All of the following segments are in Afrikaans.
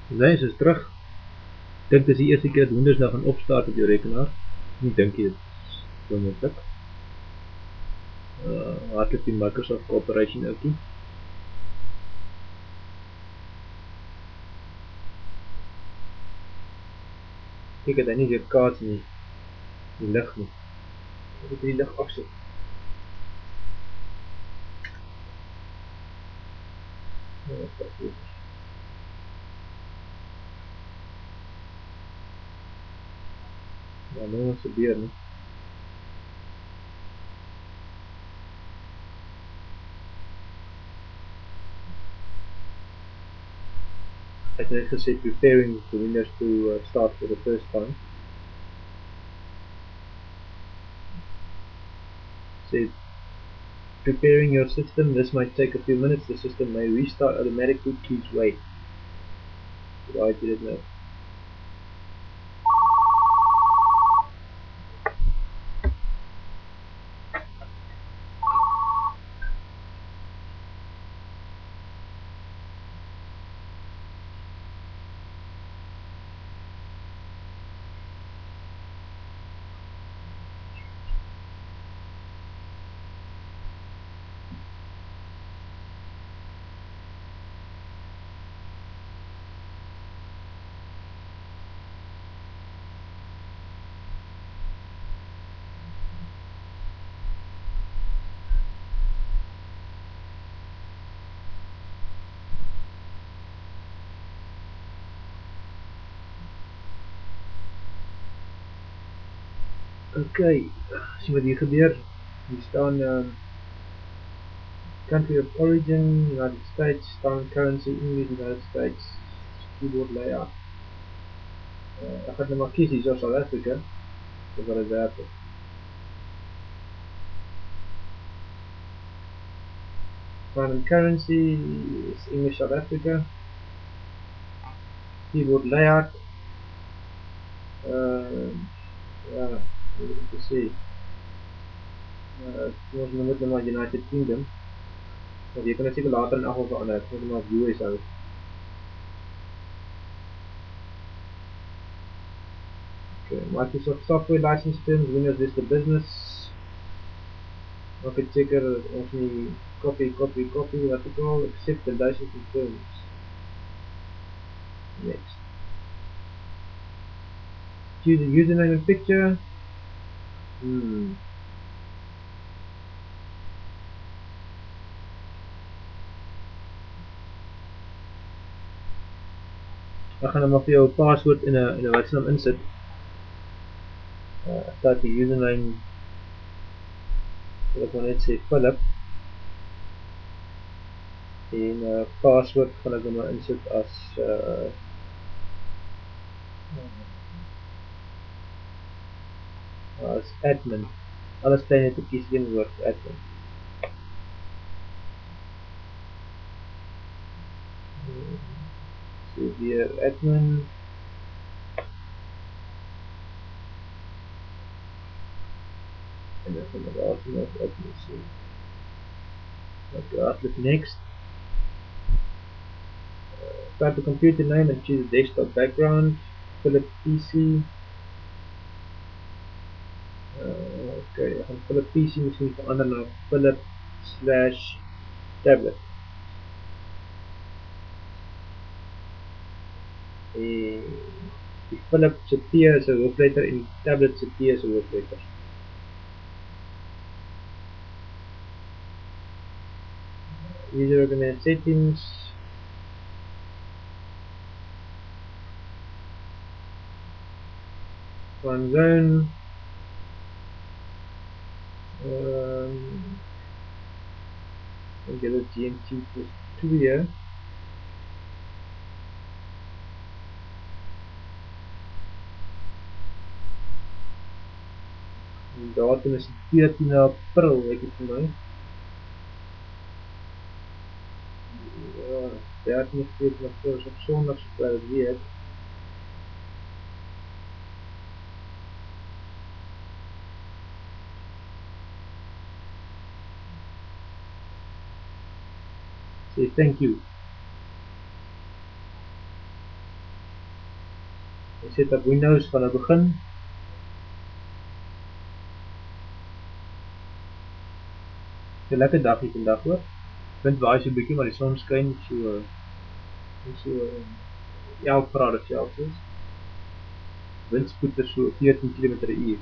Nee, ze is terug. Ik denk dat is die eerste keer dat Windows nou gaan opstart op je rekenaar. Niet denk je, het is onmogelijk. Hartelijk die Microsoft Corporation ook nie. Kijk, het hy nie weer kaats in die lig nie. Ek moet die lig afsit. Ja, nou ons gebeur nie. Ek het net gesê preparing for Windows to start for the first time. Say preparing your system, this might take a few minutes, the system may restart automatically, please wait. Why did it know? Okay, sien wat hier gebeur. Hier staan country of origin, United States, staan currency, English, United States, keyboard layout. Ek gaan nou maar kies hier so South Africa, so wat het werk is. Foreign currency is English South Africa. Keyboard layout. Ja, wat te sê. Ons noem dit nou maar United Kingdom. Maar jy kan dit seker later in afval verander. Ek moet maar US hou. Okay, Microsoft Software License Terms, Windows Vista Business. Maak het seker ons nie copy, wat ook al, accept the license terms. Next. Choose a username and picture. Ek gaan nou maar vir jou 'n paswoord in 'n werksnaam insit. Start die username. Ek wil net sê Philip. En paswoord gaan ek nou maar insit as admin. Alles klein net op kies een woord admin. So weer admin. En dan gaan we daar sien as admin sê. Okay, click next. Type the computer name and choose desktop background. Philip PC. Okay, ek gaan Philip PC misschien verander na Philip/tablet. Die Philip se T is 'n hoofletter en die tablet se T is 'n hoofletter. User organized settings. One zone. Ik heb het GMT plus 2. De datum is 14 April, weet ik voor mij. Ja, 13 April is op zondag, zo het weer. Say thank you. Ek set op Windows van 'n begin. Dis 'n lekker dagie vandag hoor. Wind waai so 'n bietjie, maar die son skyn so 11 grade Celsius. Windspoed is so 14 km/h.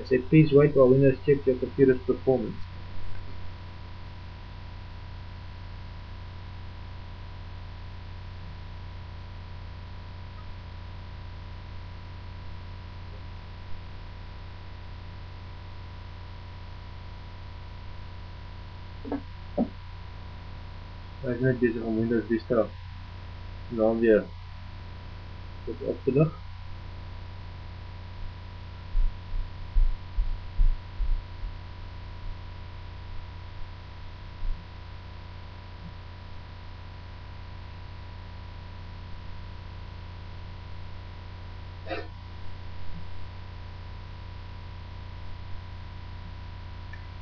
I said please wait while Windows checks your computer's performance. Hy is net besig om Windows Vista naam weer op te lig.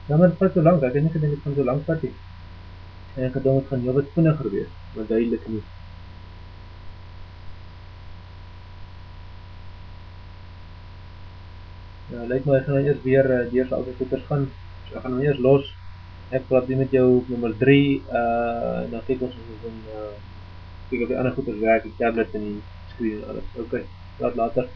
Ja, maar dit vat so lank, ek het nie gedink dit gaan so lank vat nie. En ek gedink dit gaan heel wat vinniger wees, maar duidelik nie. Ja, lyk my ek gaan nou eers weer deur sy altyd goeders gaan. So ek gaan nou eers los. Ek praat nie met jou op nommer 3, en dan kyk ons kyk of die ander goeders werk, die tablet en die screen en alles. Okay, later.